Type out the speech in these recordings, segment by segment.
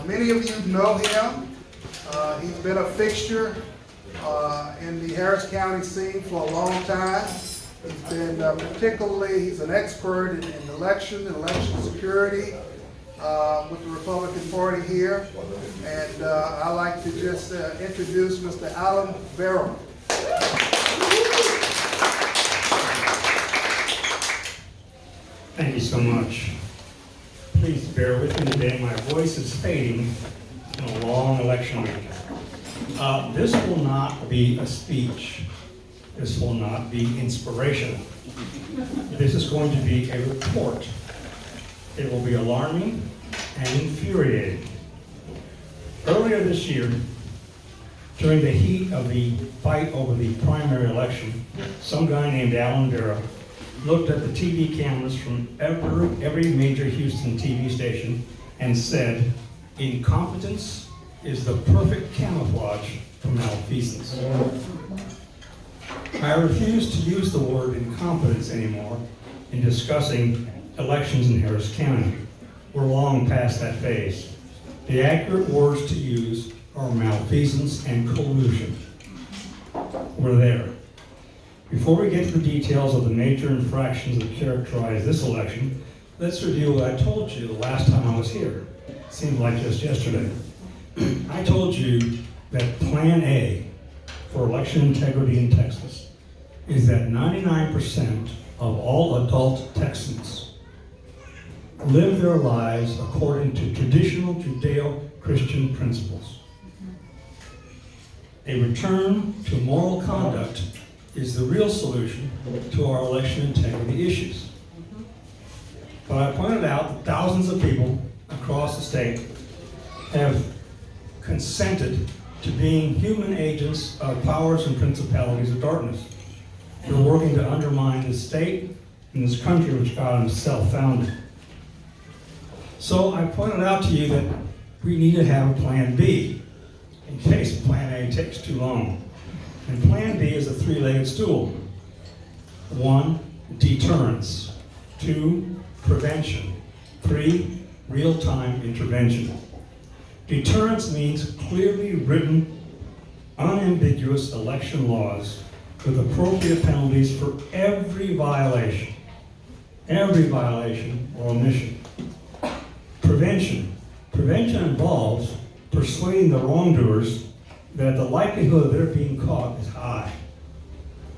Many of you know him. He's been a fixture in the Harris County scene for a long time. He's been he's an expert in election security with the Republican Party here. And I'd like to just introduce Mr. Alan Vera. Thank you so much. Please bear with me today. My voice is fading in a long election week. This will not be a speech. This will not be inspirational. This is going to be a report. It will be alarming and infuriating. Earlier this year, during the heat of the fight over the primary election, some guy named Alan Vera looked at the TV cameras from every major Houston TV station and said, "Incompetence is the perfect camouflage for malfeasance." I refuse to use the word incompetence anymore in discussing elections in Harris County. We're long past that phase. The accurate words to use are malfeasance and collusion. We're there. Before we get to the details of the major infractions that characterize this election, let's review what I told you the last time I was here. It seemed like just yesterday. I told you that Plan A for election integrity in Texas is that 99% of all adult Texans live their lives according to traditional Judeo-Christian principles. A return to moral conduct is the real solution to our election integrity issues. But I pointed out that thousands of people across the state have consented to being human agents of powers and principalities of darkness. They're working to undermine this state and this country which God himself founded. So I pointed out to you that we need to have a Plan B in case Plan A takes too long. And Plan B is a three-legged stool. 1, deterrence. 2, prevention. 3, real-time intervention. Deterrence means clearly written, unambiguous election laws with appropriate penalties for every violation or omission. Prevention. Prevention involves persuading the wrongdoers that the likelihood of their being caught is high.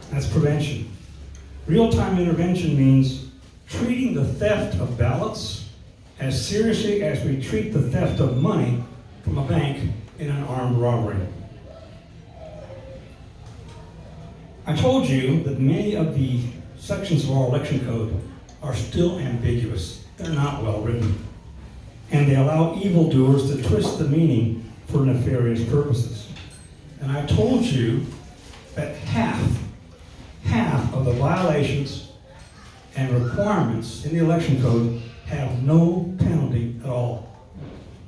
That's prevention. Real-time intervention means treating the theft of ballots as seriously as we treat the theft of money from a bank in an armed robbery. I told you that many of the sections of our election code are still ambiguous. They're not well written. And they allow evildoers to twist the meaning for nefarious purposes. And I told you that half of the violations and requirements in the election code have no penalty at all.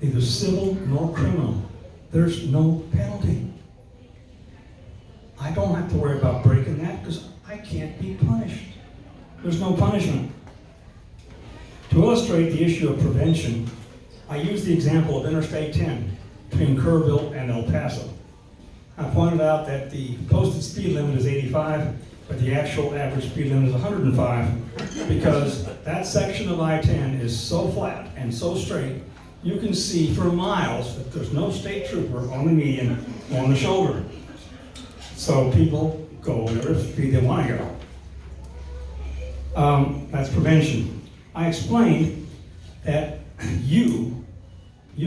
Neither civil nor criminal. There's no penalty. I don't have to worry about breaking that because I can't be punished. There's no punishment. To illustrate the issue of prevention, I use the example of Interstate 10 between Kerrville and El Paso. I pointed out that the posted speed limit is 85, but the actual average speed limit is 105 because that section of I-10 is so flat and so straight, you can see for miles that there's no state trooper on the median or on the shoulder. So people go whatever speed they want to go. That's prevention. I explained that you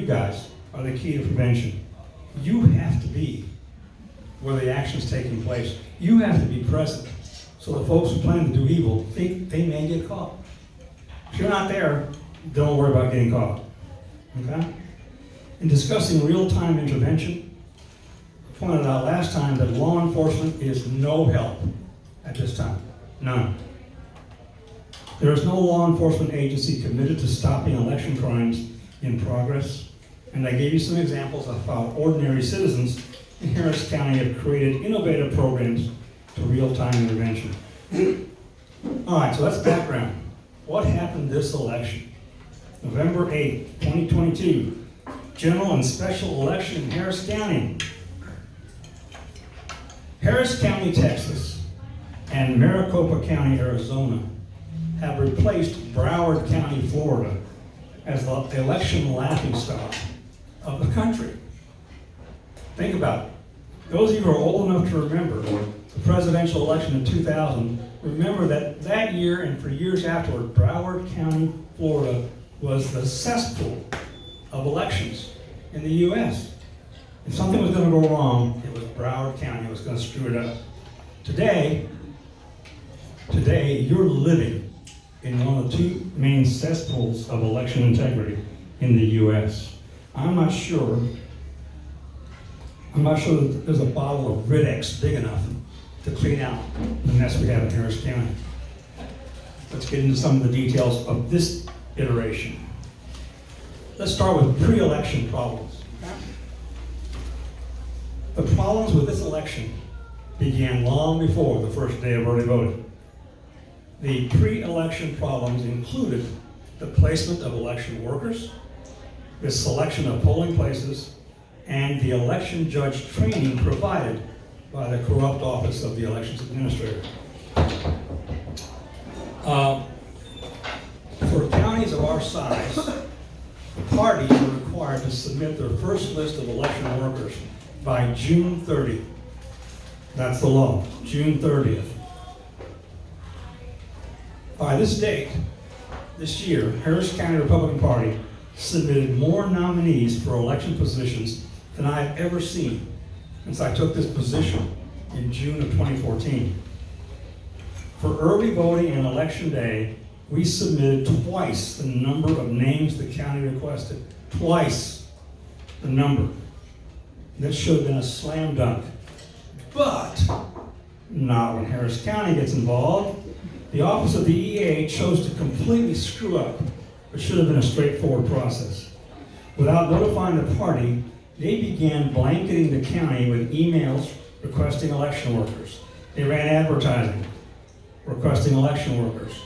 guys are the key to prevention. You have to be where the action is taking place. You have to be present. So the folks who plan to do evil think they may get caught. If you're not there, don't worry about getting caught. Okay? In discussing real-time intervention, I pointed out last time that law enforcement is no help at this time. None. There is no law enforcement agency committed to stopping election crimes in progress. And I gave you some examples of how ordinary citizens in Harris County have created innovative programs to real-time intervention. All right, so that's background. What happened this election? November 8th, 2022, general and special election in Harris County. Harris County, Texas, and Maricopa County, Arizona, have replaced Broward County, Florida, as the election laughingstock of the country. Think about it. Those of you who are old enough to remember the presidential election in 2000, remember that that year and for years afterward, Broward County, Florida was the cesspool of elections in the U.S. If something was going to go wrong, it was Broward County was going to screw it up. Today, you're living in one of the two main cesspools of election integrity in the U.S. I'm not sure that there's a bottle of Rid-X big enough to clean out the mess we have in Harris County. Let's get into some of the details of this iteration. Let's start with pre-election problems. The problems with this election began long before the first day of early voting. The pre-election problems included the placement of election workers, the selection of polling places, and the election judge training provided by the corrupt office of the elections administrator. For counties of our size, the parties are required to submit their first list of election workers by June 30th. That's the law, June 30th. By this date, this year, Harris County Republican Party submitted more nominees for election positions than I've ever seen since I took this position in June of 2014. For early voting and election day, we submitted twice the number of names the county requested. Twice the number. That should have been a slam dunk. But not when Harris County gets involved. The office of the EA chose to completely screw up what should have been a straightforward process. Without notifying the party, they began blanketing the county with emails requesting election workers. They ran advertising requesting election workers.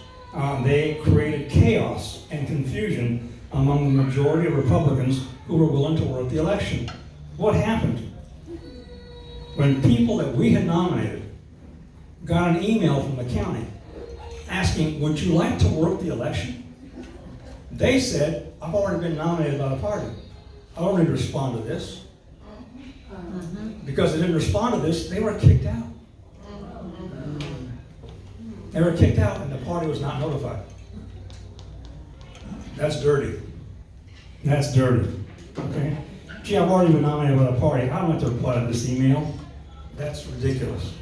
They created chaos and confusion among the majority of Republicans who were willing to work the election. What happened? When people that we had nominated got an email from the county asking, would you like to work the election? They said, I've already been nominated by the party. I don't need to respond to this. Because they didn't respond to this, they were kicked out. They were kicked out and the party was not notified. That's dirty. That's dirty. Okay? Gee, I've already been nominated by the party. I don't have to reply to this email. That's ridiculous.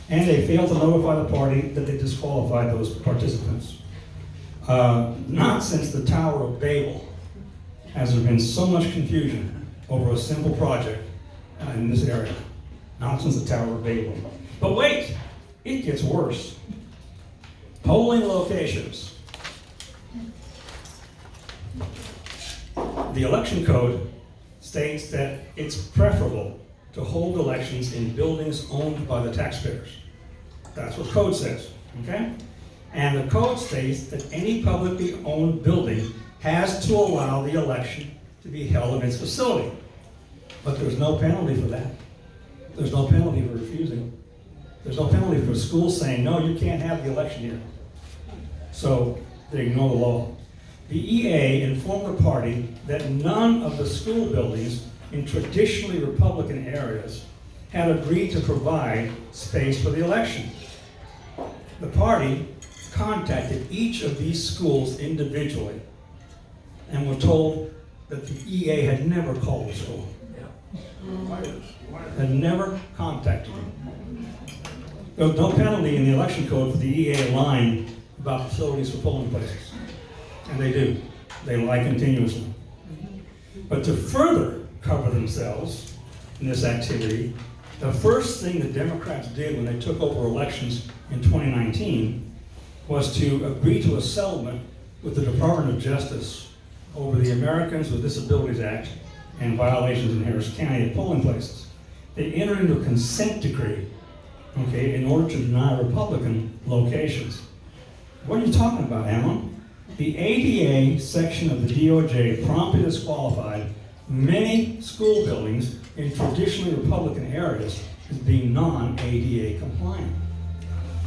And they failed to notify the party that they disqualified those participants. Not since the Tower of Babel has there been so much confusion over a simple project in this area. Not since the Tower of Babel. But wait, it gets worse. Polling locations. The election code states that it's preferable to hold elections in buildings owned by the taxpayers. That's what code says, okay? And the code states that any publicly owned building has to allow the election to be held in its facility. But there's no penalty for that. There's no penalty for refusing. There's no penalty for schools saying, no, you can't have the election here. So they ignore the law. The EA informed the party that none of the school buildings in traditionally Republican areas had agreed to provide space for the election. The party contacted each of these schools individually and were told that the EA had never called the school. Had never contacted them. There was no penalty in the election code for the EA lying about facilities for polling places. And they do. They lie continuously. But to further cover themselves in this activity, the first thing the Democrats did when they took over elections in 2019 was to agree to a settlement with the Department of Justice over the Americans with Disabilities Act and violations in Harris County at polling places. They entered into a consent decree, okay, in order to deny Republican locations. What are you talking about, Alan? The ADA section of the DOJ promptly disqualified many school buildings in traditionally Republican areas as being non-ADA compliant.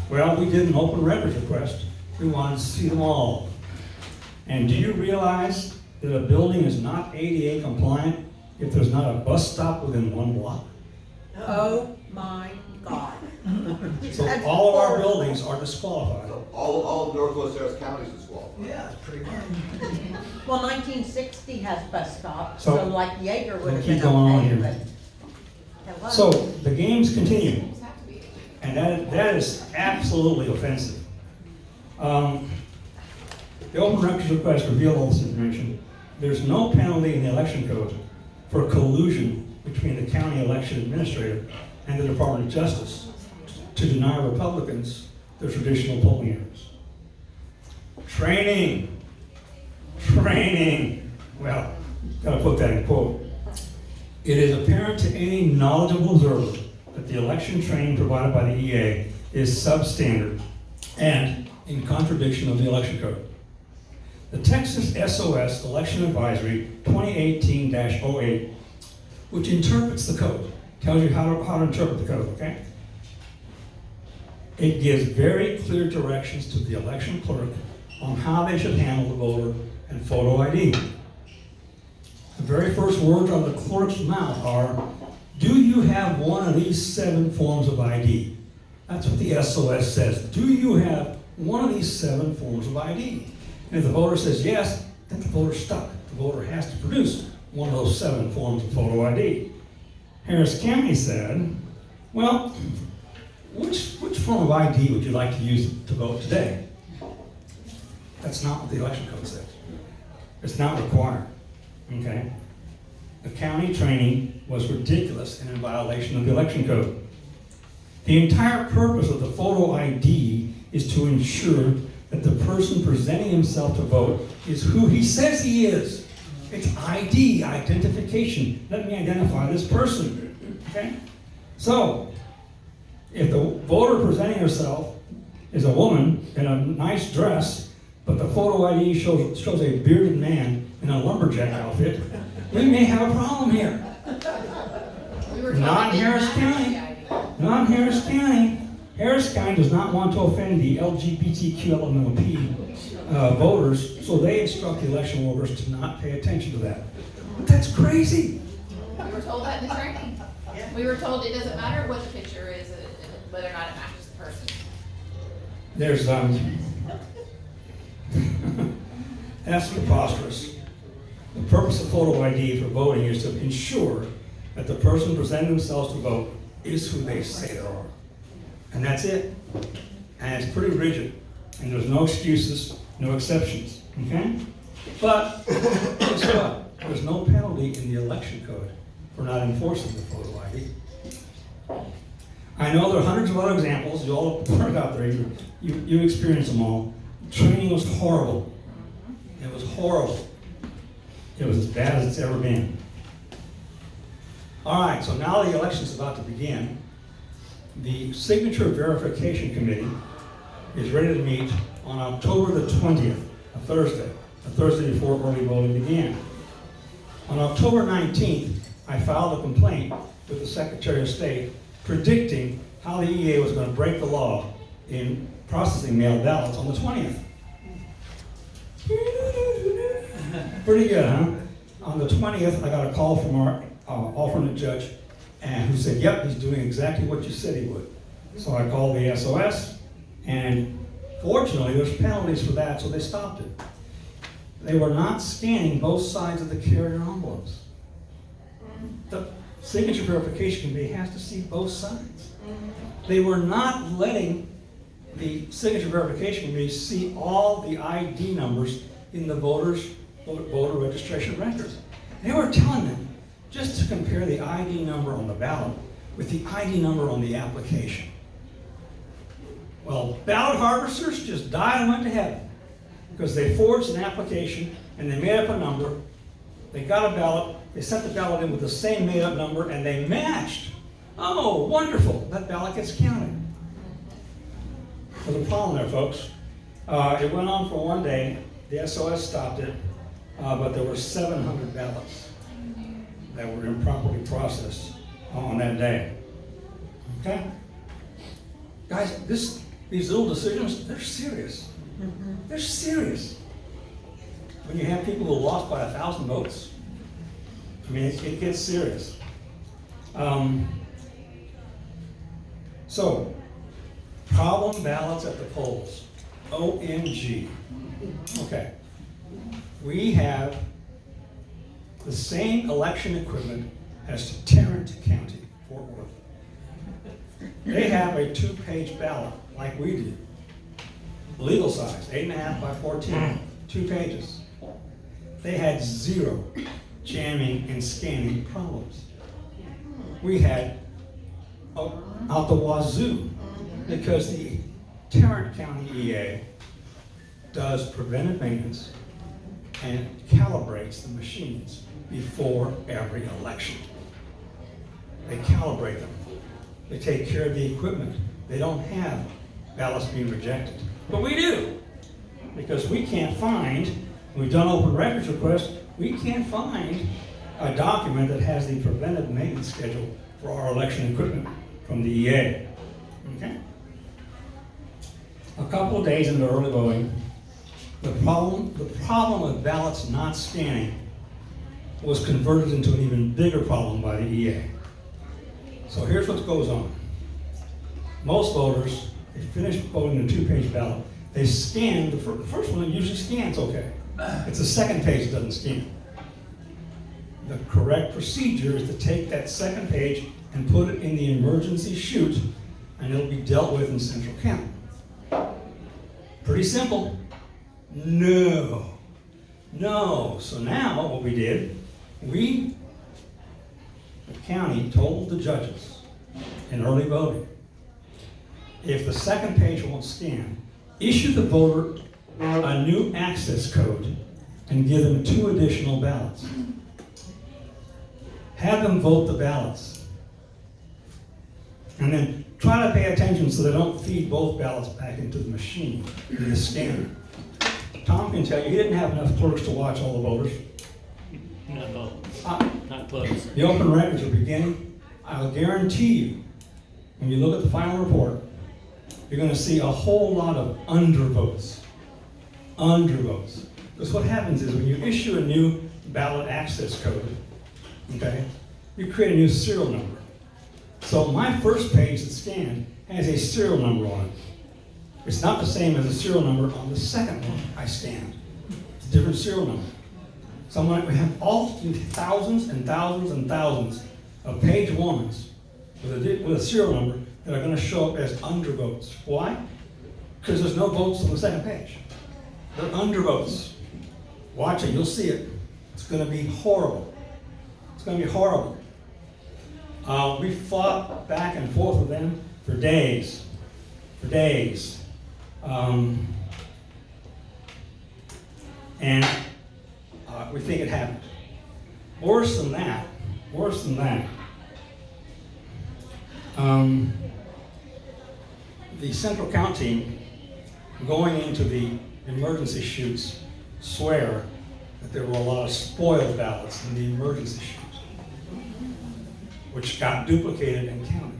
Well, we did an open records request. We wanted to see them all. And do you realize that a building is not ADA compliant if there's not a bus stop within 1 block? Oh my God. So all of our buildings are disqualified. All of Northwest Harris County is disqualified. Yeah, pretty much. Well, 1960 has bus stops, So, so like Jaeger would have keep been going on okay, here. but. Hello? So the games continue, and that is absolutely offensive. The open records request revealed all this information. There's no penalty in the election code for collusion between the county election administrator and the Department of Justice to deny Republicans their traditional polling areas. Training. Well, gotta put that in quote. It is apparent to any knowledgeable observer that the election training provided by the EA is substandard and in contradiction of the election code. The Texas SOS Election Advisory 2018-08, which interprets the code, tells you how to interpret the code, okay? It gives very clear directions to the election clerk on how they should handle the voter and photo ID. The very first words out of the clerk's mouth are, do you have one of these 7 forms of ID? That's what the SOS says. Do you have one of these 7 forms of ID? And if the voter says yes, then the voter's stuck. The voter has to produce one of those 7 forms of photo ID. Harris County said, well, which form of ID would you like to use to vote today? That's not what the election code says. It's not required, okay? The county training was ridiculous and in violation of the election code. The entire purpose of the photo ID is to ensure that the person presenting himself to vote is who he says he is. It's ID, identification. Let me identify this person, okay? So, if the voter presenting herself is a woman in a nice dress, but the photo ID shows a bearded man in a lumberjack outfit, we may have a problem here. Not in Harris County. Not in Harris County. Harris County does not want to offend the LGBTQ voters, so they instruct the election workers to not pay attention to that. But that's crazy. We were told that in the training. We were told it doesn't matter what the picture is, whether or not it matches the person. There's, that's preposterous. The purpose of photo ID for voting is to ensure that the person presenting themselves to vote is who they say they are. And that's it. And it's pretty rigid. And there's no excuses, no exceptions, okay? But, guess what? There's no penalty in the election code for not enforcing the photo ID. I know there are hundreds of other examples. You all work out there. You experienced them all. Training was horrible. It was horrible. It was as bad as it's ever been. All right, so now the election's about to begin. The Signature Verification Committee is ready to meet on October the 20th, a Thursday before early voting began. On October 19th, I filed a complaint with the Secretary of State predicting how the EA was going to break the law in processing mail ballots on the 20th. Pretty good, huh? On the 20th, I got a call from our alternate judge and who said, yep, he's doing exactly what you said he would. So I called the SOS, and fortunately, there's penalties for that, so they stopped it. They were not scanning both sides of the carrier envelopes. The Signature Verification Committee has to see both sides. They were not letting the Signature Verification Committee see all the ID numbers in the voter registration records. They were telling them just to compare the ID number on the ballot with the ID number on the application. Well, ballot harvesters just died and went to heaven because they forged an application and they made up a number. They got a ballot, they sent the ballot in with the same made up number and they matched. Oh, wonderful, that ballot gets counted. There's a problem there, folks. It went on for one day, the SOS stopped it, but there were 700 ballots. that were improperly processed on that day. Okay? Guys, these little decisions, they're serious. They're serious. When you have people who lost by 1,000 votes, I mean, it gets serious. So, problem ballots at the polls. OMG. Okay. We have the same election equipment as Tarrant County, Fort Worth. They have a 2-page ballot like we do. Legal size, 8.5 by 14, 2 pages. They had 0 jamming and scanning problems. We had out the wazoo, because the Tarrant County EA does preventive maintenance and calibrates the machines before every election. They calibrate them. They take care of the equipment. They don't have ballots being rejected. But we do, because we can't find, we've done open records requests, we can't find a document that has the preventive maintenance schedule for our election equipment from the EA. Okay? A couple of days into early voting, the problem with ballots not scanning was converted into an even bigger problem by the EA. So here's what goes on. Most voters, they finish voting a 2-page ballot. They scan, the first one usually scans okay. It's the second page that doesn't scan. The correct procedure is to take that second page and put it in the emergency chute, and it'll be dealt with in Central County. Pretty simple. No. So now what we did, the county told the judges in early voting, if the second page won't scan, issue the voter a new access code and give them 2 additional ballots. Have them vote the ballots. And then try to pay attention so they don't feed both ballots back into the machine, in the scanner. Tom can tell you, he didn't have enough clerks to watch all the voters. Not both. Not close. The open records are beginning. I'll guarantee you, when you look at the final report, you're going to see a whole lot of undervotes. Undervotes. Because what happens is when you issue a new ballot access code, okay, you create a new serial number. So my first page that's scanned has a serial number on it. It's not the same as the serial number on the second one I scanned. It's a different serial number. So we have all thousands and thousands and thousands of page 1s with a serial number that are going to show up as undervotes. Why? Because there's no votes on the second page. They're undervotes. Watch it, you'll see it. It's going to be horrible. It's going to be horrible. We fought back and forth with them for days. And we think it happened. Worse than that, the central count team going into the emergency chutes swear that there were a lot of spoiled ballots in the emergency chutes, which got duplicated and counted.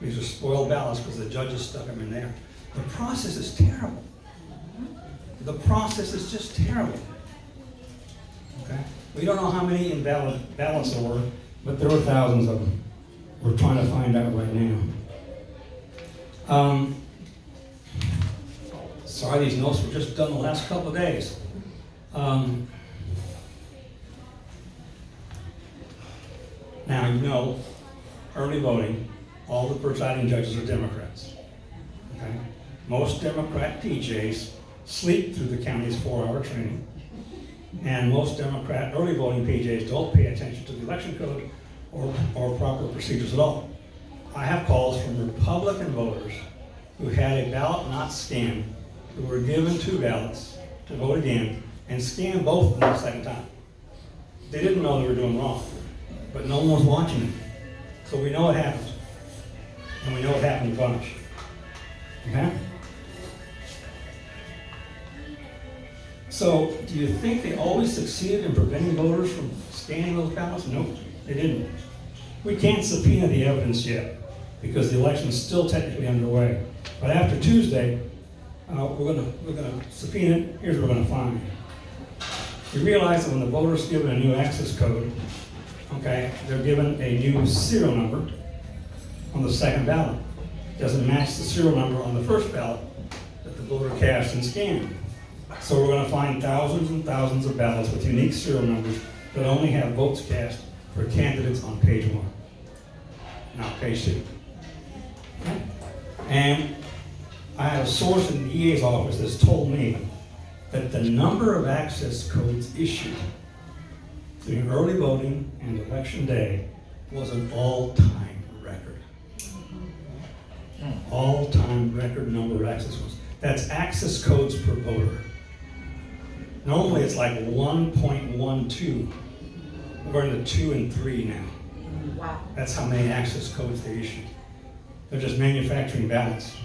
These are spoiled ballots because the judges stuck them in there. The process is terrible. The process is just terrible. Okay? We don't know how many invalid ballots there were, but there were thousands of them. We're trying to find out right now. Sorry, these notes were just done the last couple of days. Now, you know, early voting, all the presiding judges are Democrats. Okay? Most Democrat PJs sleep through the county's 4-hour training, and most Democrat early voting PJs don't pay attention to the election code or proper procedures at all. I have calls from Republican voters who had a ballot not scanned, who were given 2 ballots to vote again, and scanned both of them the second time. They didn't know they were doing wrong, but no one was watching it. So we know it happened. And we know it happened a bunch. Okay? So, do you think they always succeeded in preventing voters from scanning those ballots? Nope, they didn't. We can't subpoena the evidence yet because the election is still technically underway. But after Tuesday, we're gonna subpoena it. Here's what we're gonna find. You realize that when the voter's given a new access code, okay, they're given a new serial number on the second ballot. Doesn't match the serial number on the first ballot that the voter cast and scanned. So we're going to find thousands and thousands of ballots with unique serial numbers that only have votes cast for candidates on page 1, not page 2. Okay? And I have a source in the EA's office that's told me that the number of access codes issued during early voting and election day was an all-time record. All-time record number of access codes. That's access codes per voter. Normally it's like 1.12. We're into 2 and 3 now. Wow. That's how many access codes they issue. They're just manufacturing ballots.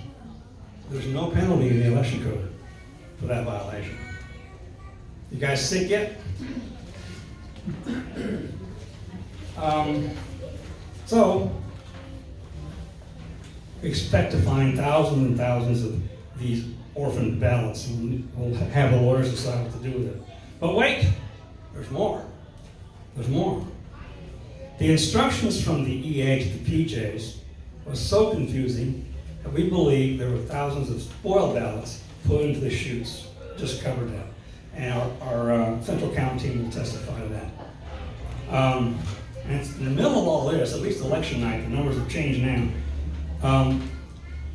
There's no penalty in the election code for that violation. You guys sick yet? So, expect to find thousands and thousands of these orphaned ballots, and we'll have the lawyers decide what to do with it. But wait, there's more. There's more. The instructions from the EA to the PJs was so confusing that we believe there were thousands of spoiled ballots put into the chutes. Just covered that. And our central count team will testify to that. And it's in the middle of all this, at least election night, the numbers have changed now.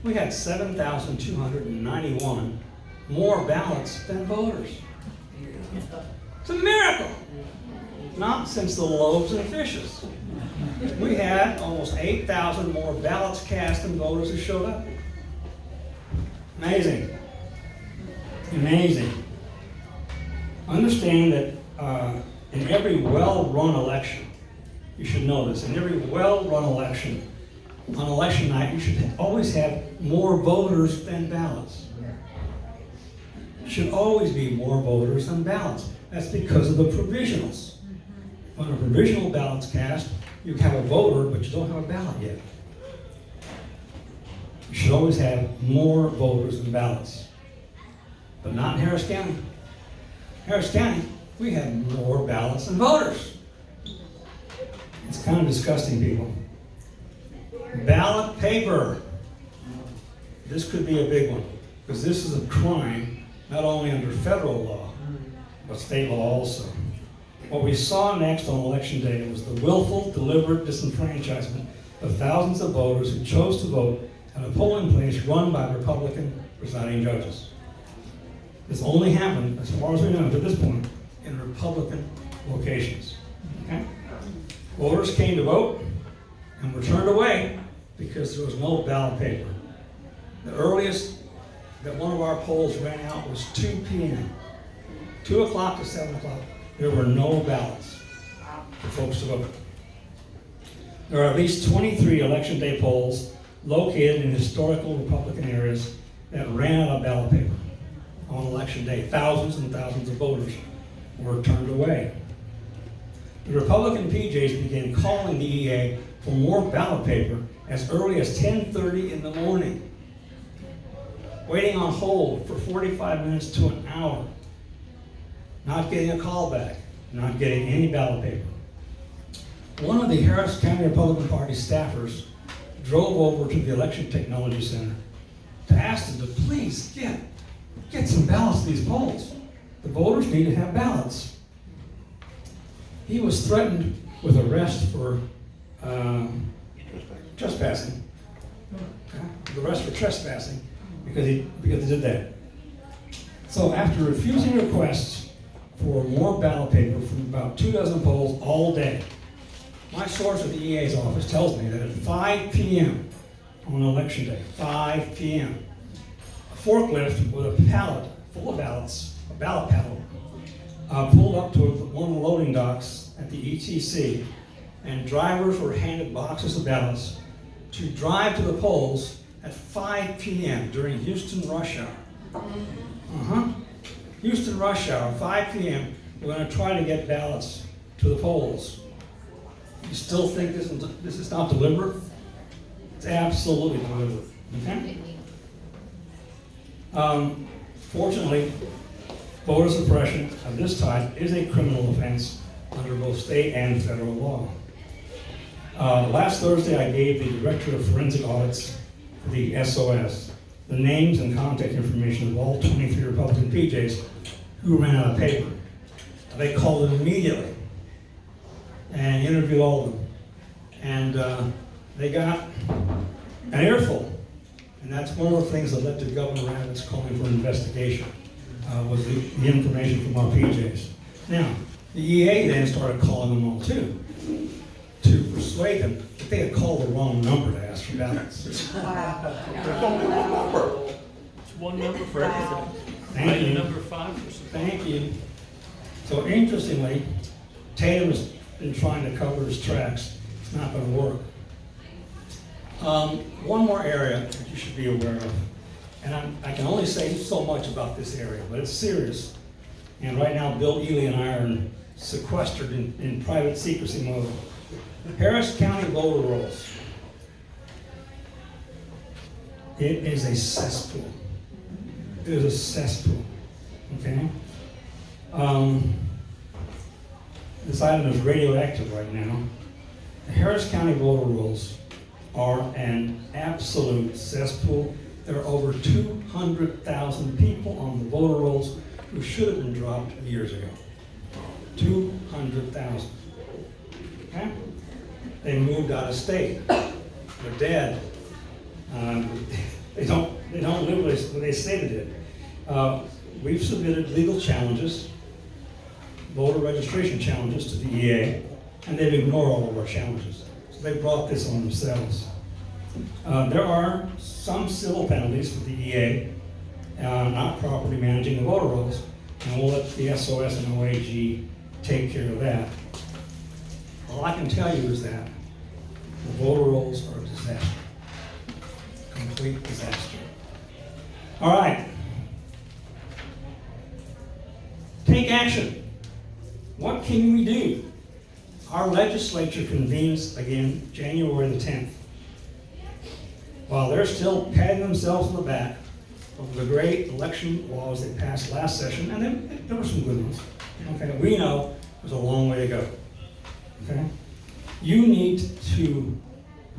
We had 7,291 more ballots than voters. It's a miracle. Not since the loaves and fishes. We had almost 8,000 more ballots cast than voters who showed up. Amazing. Amazing. Understand that in every well-run election, you should know this, in every well-run election, on election night, you should always have more voters than ballots. Should always be more voters than ballots. That's because of the provisionals. When a provisional ballot's cast, you have a voter, but you don't have a ballot yet. You should always have more voters than ballots. But not in Harris County. Harris County, we have more ballots than voters. It's kind of disgusting, people. Ballot paper. This could be a big one, because this is a crime not only under federal law, but state law also. What we saw next on election day was the willful, deliberate disenfranchisement of thousands of voters who chose to vote at a polling place run by Republican presiding judges. This only happened, as far as we know to this point, in Republican locations. Okay? Voters came to vote and were turned away because there was no ballot paper. The earliest that one of our polls ran out was 2 p.m. 2 o'clock to 7 o'clock. There were no ballots for folks to vote. There are at least 23 election day polls located in historical Republican areas that ran out of ballot paper on election day. Thousands and thousands of voters were turned away. The Republican PJs began calling the EA for more ballot paper as early as 10:30 in the morning, waiting on hold for 45 minutes to an hour, not getting a call back, not getting any ballot paper. One of the Harris County Republican Party staffers drove over to the Election Technology Center to ask them to please get some ballots to these polls. The voters need to have ballots. He was threatened with arrest for trespassing. Okay? Arrest for trespassing because he did that. So after refusing requests for more ballot paper from about 24 polls all day, my source at the EA's office tells me that at 5 p.m. on election day, 5 p.m., a forklift with a pallet full of ballots, a ballot pallet, pulled up to one of the loading docks at the ETC, and drivers were handed boxes of ballots to drive to the polls at 5 p.m. during Houston rush hour. Houston rush hour, 5 p.m., we're going to try to get ballots to the polls. You still think this is not deliberate? It's absolutely deliberate. Okay? Fortunately, voter suppression of this type is a criminal offense under both state and federal law. Last Thursday, I gave the Director of Forensic Audits for the SOS the names and contact information of all 23 Republican PJs who ran out of paper. They called them immediately and interviewed all of them. And they got an earful. And that's one of the things that led to Governor Abbott's calling for an investigation, was the information from our PJs. Now, the EA then started calling them all too, to persuade them that they had called the wrong number to ask for ballots. There's only one number. It's one number for everything. Thank Item you. number 5 or something. Thank you. So interestingly, Tatum has been trying to cover his tracks. It's not going to work. One more area that you should be aware of, and I can only say so much about this area, but it's serious. And right now, Bill Ely and I are sequestered in private secrecy mode. Harris County voter rolls. It is a cesspool. It is a cesspool. Okay? This item is radioactive right now. The Harris County voter rolls are an absolute cesspool. There are over 200,000 people on the voter rolls who should have been dropped years ago. 200,000. Okay? They moved out of state. They're dead. They don't live what they say they did. We've submitted legal challenges, voter registration challenges to the EA, and they've ignored all of our challenges. So they brought this on themselves. There are some civil penalties for the EA not properly managing the voter rolls, and we'll let the SOS and OAG take care of that. All I can tell you is that the voter rolls are a disaster. Complete disaster. All right. Take action. What can we do? Our legislature convenes again January the 10th. While they're still patting themselves on the back of the great election laws they passed last session, and there were some good ones. Okay, we know there's a long way to go. Okay? You need to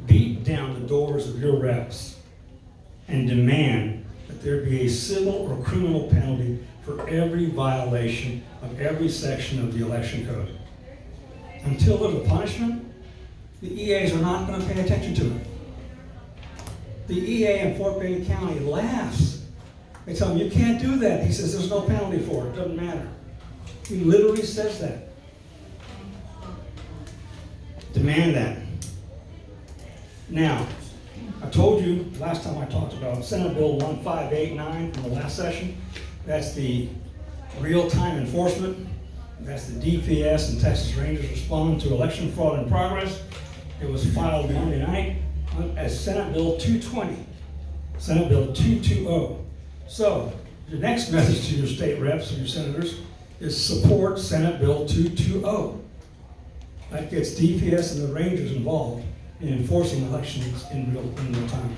beat down the doors of your reps and demand that there be a civil or criminal penalty for every violation of every section of the election code. Until there's a punishment, the EAs are not going to pay attention to it. The EA in Fort Bend County laughs. They tell him, you can't do that. He says, there's no penalty for it. It doesn't matter. He literally says that. Demand that. Now, I told you last time I talked about Senate Bill 1589 from the last session. That's the real-time enforcement. That's the DPS and Texas Rangers responding to election fraud in progress. It was filed Monday night as Senate Bill 220, Senate Bill 220. So, your next message to your state reps and your senators is support Senate Bill 220. That gets DPS and the Rangers involved in enforcing elections in real time.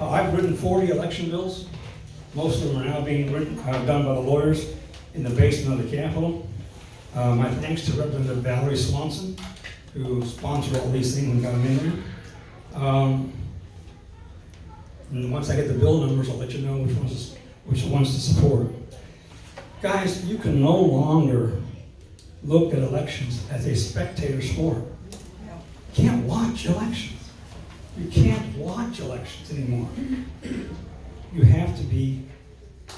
I've written 40 election bills. Most of them are now being done by the lawyers in the basement of the Capitol. My thanks to Representative Valerie Swanson, who sponsored all these things and got them in there. And once I get the bill numbers, I'll let you know which ones to support. Guys, you can no longer look at elections as a spectator sport. You can't watch elections. You can't watch elections anymore. You have to be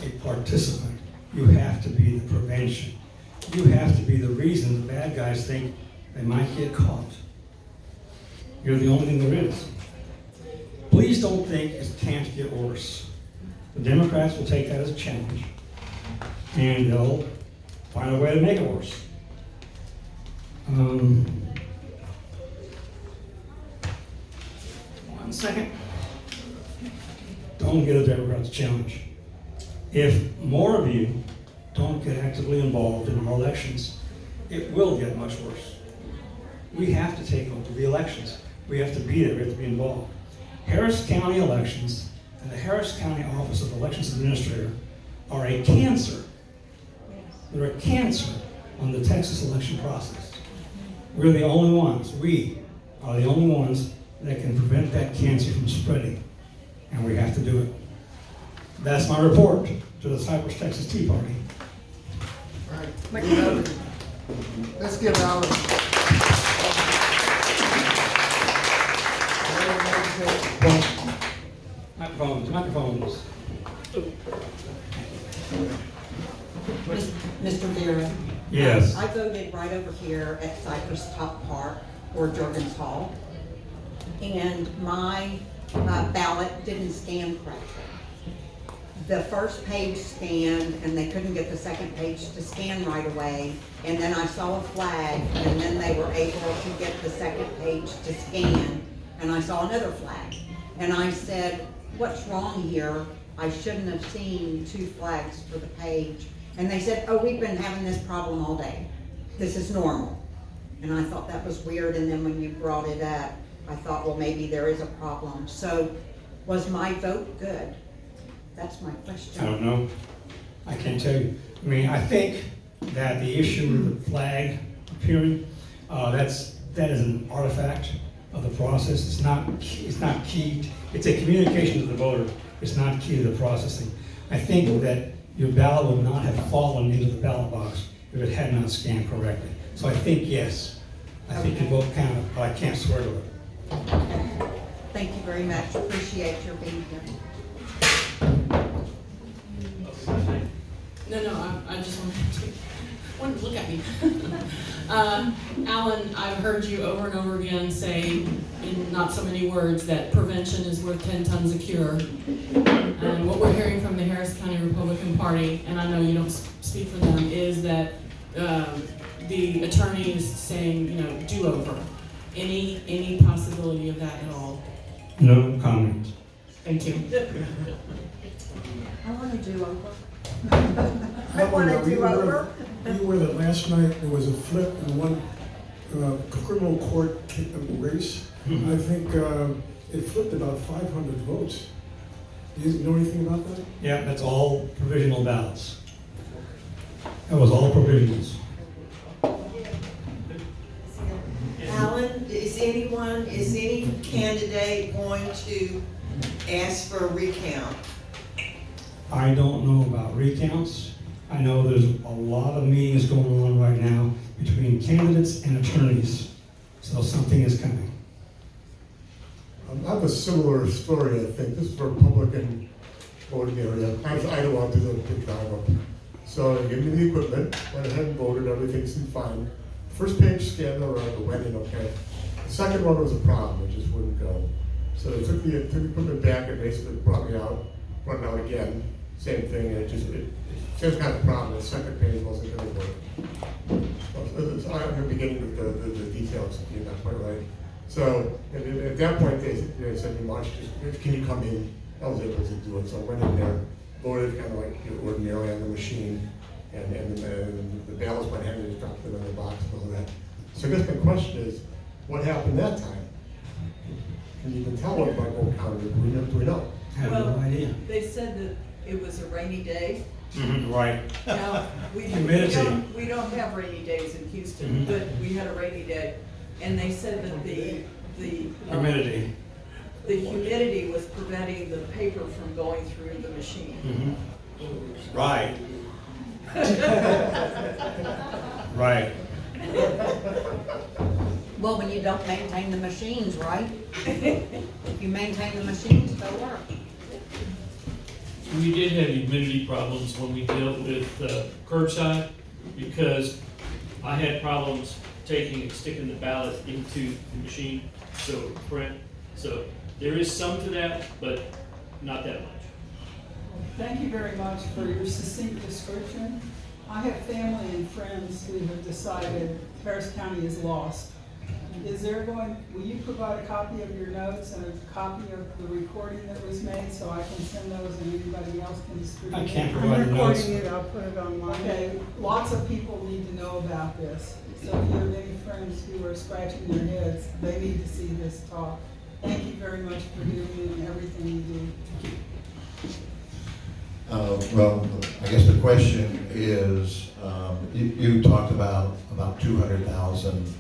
a participant. You have to be the prevention. You have to be the reason the bad guys think they might get caught. You're the only thing there is. Please don't think it can't get worse. The Democrats will take that as a challenge, and they'll find a way to make it worse. One second. Don't get a Democrats challenge. If more of you don't get actively involved in our elections, it will get much worse. We have to take over the elections. We have to be there, we have to be involved. Harris County elections and the Harris County Office of Elections Administrator are a cancer. They're a cancer on the Texas election process. We're the only ones, we are the only ones that can prevent that cancer from spreading. And we have to do it. That's my report to the Cypress Texas Tea Party. All right. Let's give Alan. Microphones. Mr. Vera? Yes. I voted right over here at Cypress Top Park or Jorgens Hall. And my ballot didn't scan correctly. The first page scanned and they couldn't get the second page to scan right away. And then I saw a flag and then they were able to get the second page to scan. And I saw another flag. And I said, what's wrong here? I shouldn't have seen two flags for the page. And they said, oh, we've been having this problem all day. This is normal. And I thought that was weird. And then when you brought it up, I thought, well, maybe there is a problem. So was my vote good? That's my question. I don't know. I can't tell you. I mean, I think that the issue with the flag appearing, that is an artifact of the process. It's not key. It's a communication to the voter. It's not key to the processing. I think that your ballot would not have fallen into the ballot box if it had not scanned correctly. So I think yes. I think your vote counted, but I can't swear to it. Thank you very much. Appreciate your being here. No, I just wanted to look at me. Alan, I've heard you over and over again say, in not so many words, that prevention is worth 10 tons of cure. And what we're hearing from the Harris County Republican Party, and I know you don't speak for them, is that the attorney is saying, do-over. Any possibility of that at all? No comment. Thank you. I want to do over. I want to do over. You were that last night there was a flip in one criminal court race. Mm-hmm. I think it flipped about 500 votes. Do you know anything about that? Yeah, that's all provisional ballots. That was all provisionals. Alan, is any candidate going to ask for a recount? I don't know about recounts. I know there's a lot of meetings going on right now between candidates and attorneys. So something is coming. I have a similar story, I think. This is a Republican voting area. I don't want to do the drive up. So they gave me the equipment, went ahead and voted, everything seemed fine. First page scanned around, the went in okay. The second one was a problem, it just wouldn't go. So they took the equipment back and basically brought me out, brought it out again, same thing, and same kind of problem, the second page wasn't gonna work. I'm going to be getting into the details, you're not quite right. So at that point, they said, can you come in? I was able to do it, so I went in there, voted kind of like ordinarily on the machine, and the ballots went ahead and just dropped them in the box and all that. So I guess my question is, what happened that time? Can you even tell what my vote counted? Do we know? I have no idea. They said that it was a rainy day. Mm-hmm, right. Now, Humidity. we don't have rainy days in Houston, but we had a rainy day. And they said that the Humidity. the humidity was preventing the paper from going through the machine. Mm-hmm. Right. Right. Well, when you don't maintain the machines, right? If you maintain the machines, they'll work. We did have humidity problems when we dealt with curbside, because I had problems sticking the ballot into the machine, so it would print. So there is some to that, but not that much. Thank you very much for your succinct description. I have family and friends who have decided Harris County is lost. will you provide a copy of your notes and a copy of the recording that was made so I can send those and anybody else can distribute it? I can't provide the notes. I'm recording it, I'll put it online. Okay, lots of people need to know about this. So if you have any friends who are scratching their heads, they need to see this talk. Thank you very much for doing it and everything you do. Well, I guess the question is, you talked about 200,000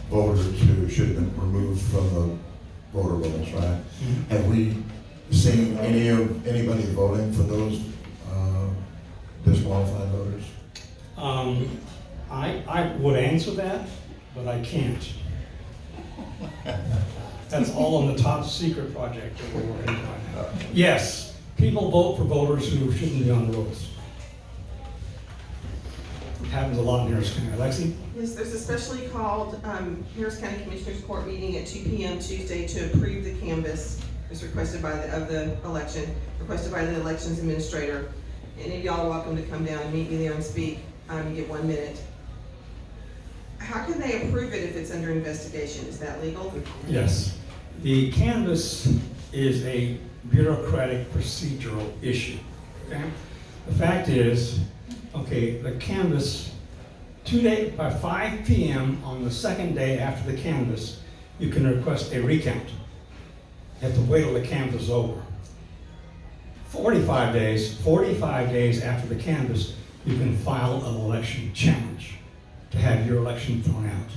voters who should have been removed from the voter rolls, right? Mm-hmm. Have we seen anybody voting for those disqualified voters? I would answer that, but I can't. That's all on the top secret project that we're working on right now. Yes, people vote for voters who shouldn't be on the rolls. It happens a lot in Harris County. Alexi? Yes, there's a specially called Harris County Commissioners Court meeting at 2 p.m. Tuesday to approve the canvass. It's requested by the election, requested by the elections administrator. Any of y'all are welcome to come down and meet me there and speak. You get 1 minute. How can they approve it if it's under investigation? Is that legal? Yes. The canvass is a bureaucratic procedural issue, okay? The fact is, okay, the canvass, by 5 p.m. on the second day after the canvass, you can request a recount. You have to wait till the canvass is over. 45 days after the canvass, you can file an election challenge to have your election thrown out.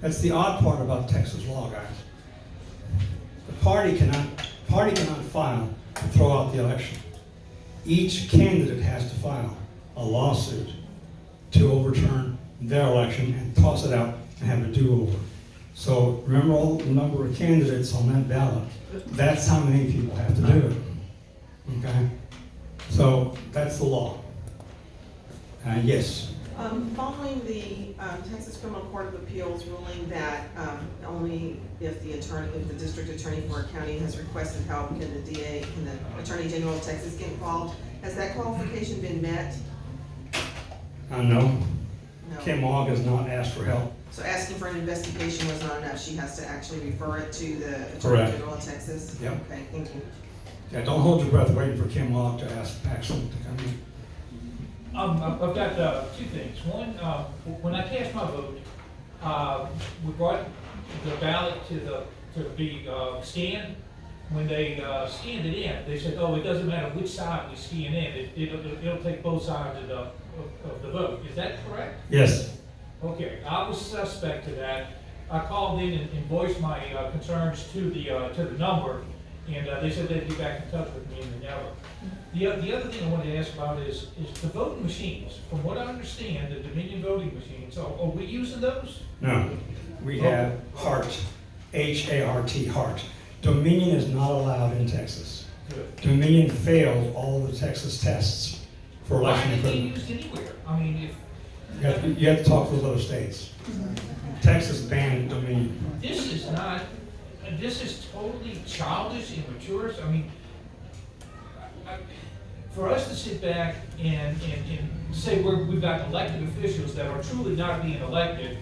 That's the odd part about Texas law, guys. The party cannot file to throw out the election. Each candidate has to file a lawsuit to overturn their election and toss it out and have a do-over. So remember all the number of candidates on that ballot. That's how many people have to do it. Okay? So that's the law. Yes. Following the Texas Criminal Court of Appeals ruling that only if the district attorney for a county has requested help can the Attorney General of Texas get involved, has that qualification been met? No. No. Kim Mogg has not asked for help. So asking for an investigation was not enough. She has to actually refer it to the Attorney Correct. General of Texas? Yep. Okay, thank you. Yeah, don't hold your breath waiting for Kim Mogg to ask Paxton to come in. I've got two things. One, when I cast my vote, we brought the ballot to be scanned. When they scanned it in, they said, "Oh, it doesn't matter which side we scan in. It'll take both sides of the vote." Is that correct? Yes. Okay, I was suspect to that. I called in and voiced my concerns to the number, and they said they'd get back in touch with me, and they never. The other thing I wanted to ask about is the voting machines. From what I understand, the Dominion voting machines, are we using those? No. We have HART, H-A-R-T, HART. Dominion is not allowed in Texas. Good. Dominion failed all of the Texas tests for Why election aren't they equipment. used anywhere? I mean, if You have to talk to those other states. Texas banned Dominion. this is totally childish, immature. I mean, for us to sit back and say we've got elected officials that are truly not being elected,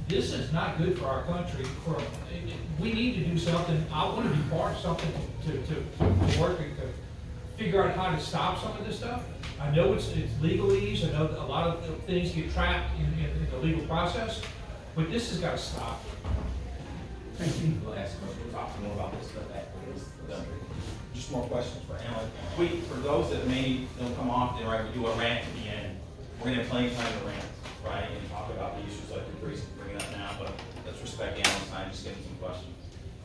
this is not good for our country. We need to do something. I want to be part of something to work to figure out how to stop some of this stuff. I know it's legalese. I know that a lot of things get trapped in the legal process, but this has got to stop. Thank you. We'll ask questions. We'll talk more about this, but that is done. Just more questions for Alan. For those that may don't come often, right, we do a rant at the end. We're going to have plenty of time to rant, right, and talk about the issues like you're bringing up now, but let's respect Alan's time, just getting some questions.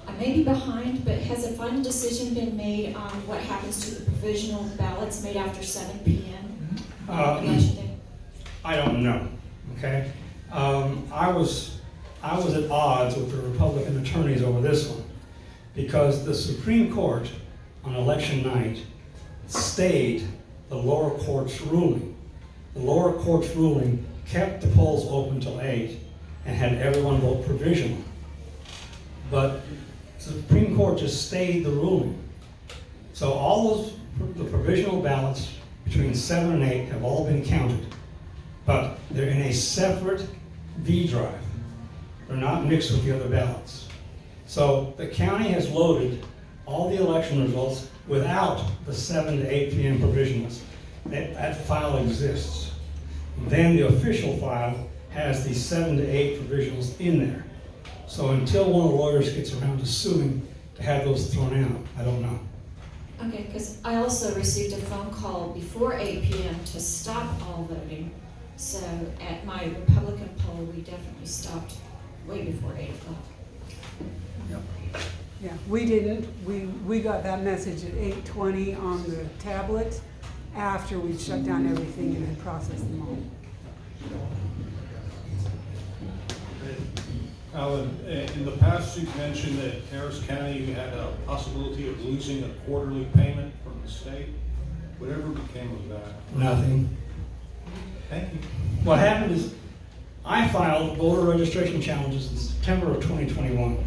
I may be behind, but has a final decision been made on what happens to the provisional ballots made after 7 p.m. on election day? I don't know, okay? I was at odds with the Republican attorneys over this one because the Supreme Court on election night stayed the lower court's ruling. The lower court's ruling kept the polls open till 8 and had everyone vote provisional. But the Supreme Court just stayed the ruling. So all the provisional ballots between 7 and 8 have all been counted, but they're in a separate V drive. They're not mixed with the other ballots. So the county has loaded all the election results without the 7 to 8 p.m. provisionals. That file exists. Then the official file has the 7 to 8 provisionals in there. So until one of the lawyers gets around to suing to have those thrown out, I don't know. Okay, because I also received a phone call before 8 p.m. to stop all voting. So at my Republican poll, we definitely stopped way before 8 o'clock. Yeah, we didn't. We got that message at 8:20 on the tablet after we'd shut down everything and had processed them all. Alan, in the past you've mentioned that Harris County had a possibility of losing a quarterly payment from the state. Whatever became of that? Nothing. Thank you. What happened is I filed voter registration challenges in September of 2021.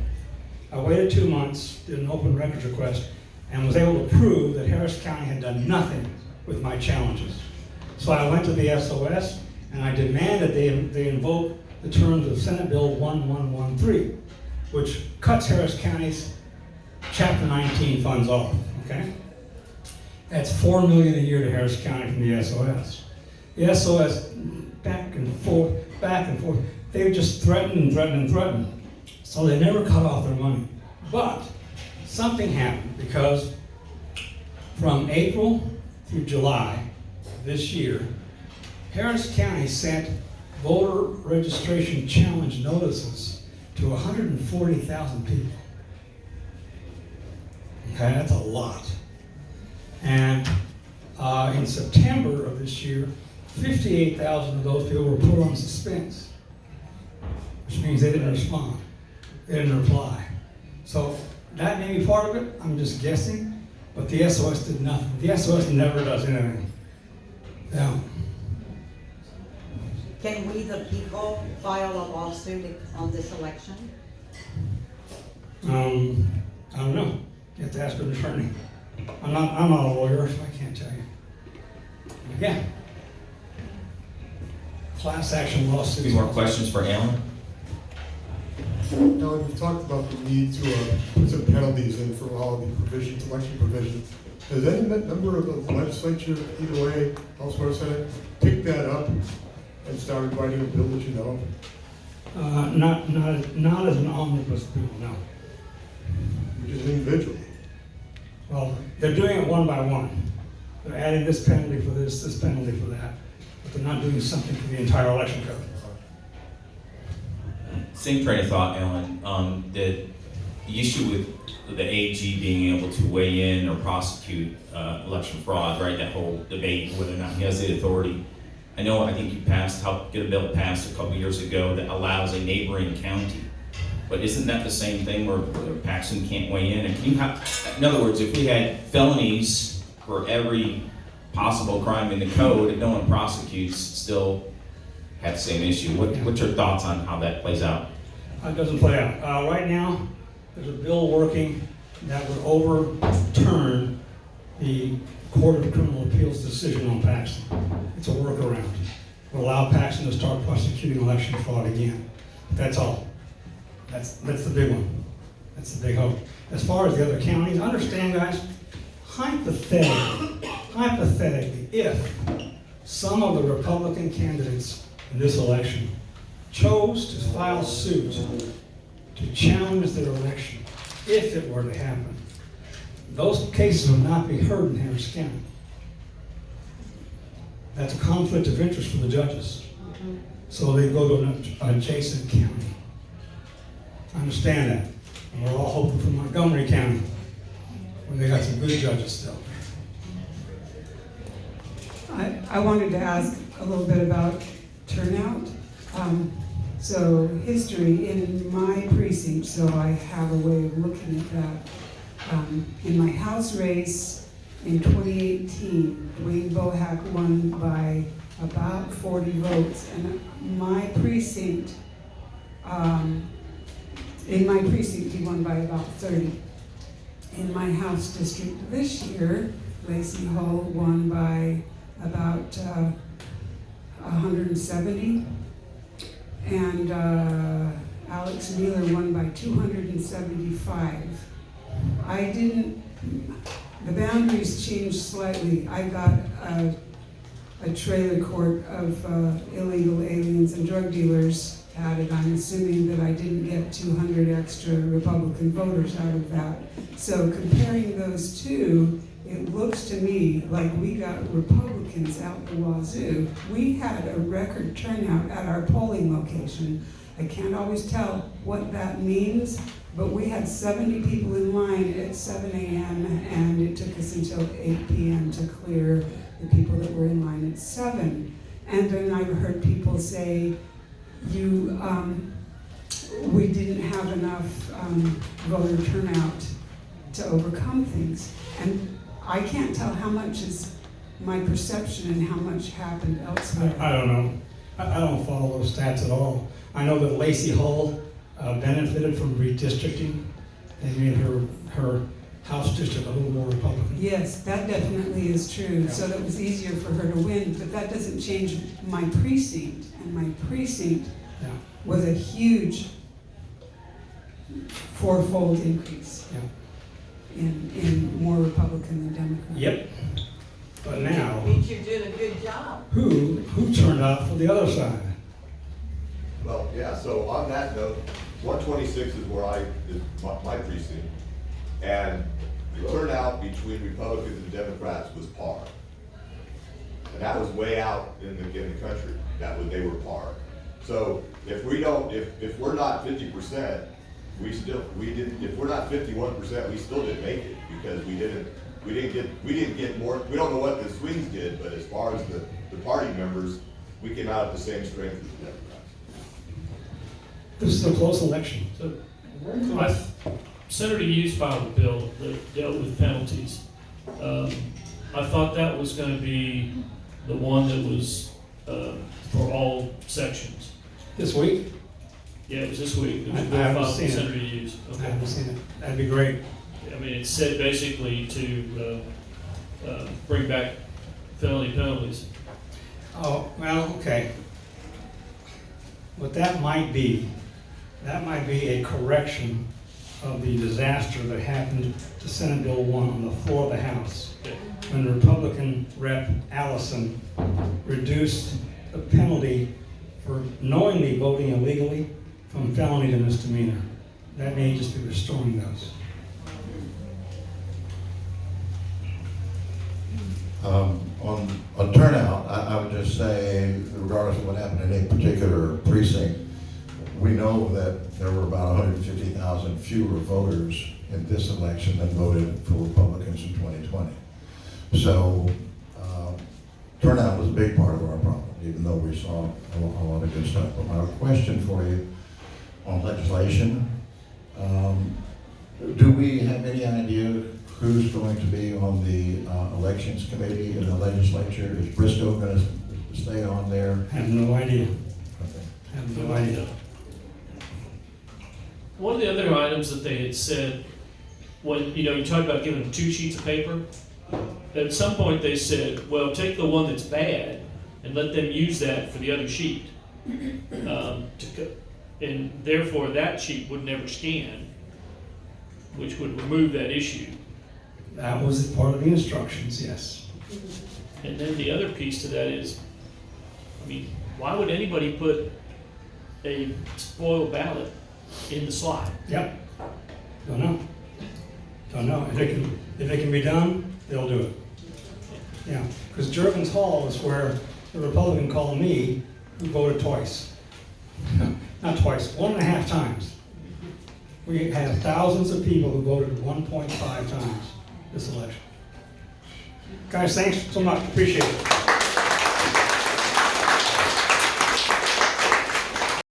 I waited 2 months, did an open records request, and was able to prove that Harris County had done nothing with my challenges. So I went to the SOS and I demanded they invoke the terms of Senate Bill 1113, which cuts Harris County's Chapter 19 funds off, okay? That's $4 million a year to Harris County from the SOS. The SOS, back and forth, they just threatened and threatened and threatened. So they never cut off their money. But something happened because from April through July this year, Harris County sent voter registration challenge notices to 140,000 people. Okay, that's a lot. And in September of this year, 58,000 of those people were put on suspense, which means they didn't respond. They didn't reply. So that may be part of it. I'm just guessing. But the SOS did nothing. The SOS never does anything. Yeah. Can we, the people, file a lawsuit on this election? I don't know. You have to ask an attorney. I'm not a lawyer, so I can't tell you. Yeah. Class action lawsuit. Any more questions for Alan? Now, you've talked about the need to put some penalties in for all of the provisions, election provisions. Has any member of the legislature, either way, House or Senate, picked that up and started writing a bill that you know? Not as an omnibus bill, no. Just individually? Well, they're doing it one by one. They're adding this penalty for this penalty for that. But they're not doing something for the entire election code. Same train of thought, Alan. The issue with the AG being able to weigh in or prosecute election fraud, right? That whole debate whether or not he has the authority. I think you helped get a bill passed a couple years ago that allows a neighboring county. But isn't that the same thing where Paxton can't weigh in? And can you in other words, if we had felonies for every possible crime in the code, if no one prosecutes, still have the same issue. What's your thoughts on how that plays out? It doesn't play out. Right now, there's a bill working that would overturn the Court of Criminal Appeals decision on Paxton. It's a workaround. It will allow Paxton to start prosecuting election fraud again. That's all. That's the big one. That's the big hope. As far as the other counties, understand, guys, hypothetically, if some of the Republican candidates in this election chose to file suit to challenge their election, if it were to happen, those cases would not be heard in Harris County. That's a conflict of interest for the judges. So they go to an adjacent county. I understand that. And we're all hoping for Montgomery County, where they got some good judges still. I wanted to ask a little bit about turnout. So history in my precinct, so I have a way of looking at that. In my House race in 2018, Dwayne Bohack won by about 40 votes, and my precinct, in my precinct, he won by about 30. In my House district this year, Lacey Hull won by about 170. And Alex Mueller won by 275. The boundaries changed slightly. I got a trailer court of illegal aliens and drug dealers added. I'm assuming that I didn't get 200 extra Republican voters out of that. So comparing those two, it looks to me like we got Republicans out the wazoo. We had a record turnout at our polling location. I can't always tell what that means, but we had 70 people in line at 7 a.m. and it took us until 8 p.m. to clear the people that were in line at 7. And then I've heard people say, we didn't have enough voter turnout to overcome things. And I can't tell how much is my perception and how much happened elsewhere. I don't know. I don't follow those stats at all. I know that Lacey Hull benefited from redistricting. They made her House district a little more Republican. Yes, that definitely is true. So that was easier for her to win, but that doesn't change my precinct. And my precinct was a huge fourfold increase in more Republican than Democrat. Yep. But now, Means you're doing a good job. who turned out for the other side? Well, yeah, so on that note, 126 is where is my precinct. And the turnout between Republicans and Democrats was par. And that was way out in the country. They were par. So if we're not 50%, if we're not 51%, we still didn't make it because we didn't get more. We don't know what the swings did, but as far as the party members, we came out at the same strength as the Democrats. This is a close election. So, Senator Hughes filed a bill that dealt with penalties. I thought that was going to be the one that was for all sections. This week? Yeah, it was this week. It was I a bill haven't filed seen with it. Senator Hughes. Okay. I haven't seen it. That'd be great. I mean, it said basically to bring back felony penalties. Oh, well, okay. What that might be a correction of the disaster that happened to Senate Bill 1 on the floor of the House, when Republican Rep. Allison reduced the penalty for knowingly voting illegally from felony to misdemeanor. That may just be restoring those. On turnout, I would just say, regardless of what happened in a particular precinct, we know that there were about 150,000 fewer voters in this election than voted for Republicans in 2020. So turnout was a big part of our problem, even though we saw a lot of good stuff. But my question for you on legislation, do we have any idea who's going to be on the elections committee in the legislature? Is Briscoe going to stay on there? I have no idea. Okay. I have no idea. One of the other items that they had said, when you talked about giving them 2 sheets of paper, at some point they said, well, take the one that's bad and let them use that for the other sheet. And therefore that sheet would never scan, which would remove that issue. That was part of the instructions, yes. And then the other piece to that is, I mean, why would anybody put a spoiled ballot in the slot? Yep. Don't know. If it can be done, they'll do it. Yeah, because Juergens Hall is where the Republican called me, who voted twice. Not twice, 1.5 times. We have thousands of people who voted 1.5 times this election. Guys, thanks so much. Appreciate it.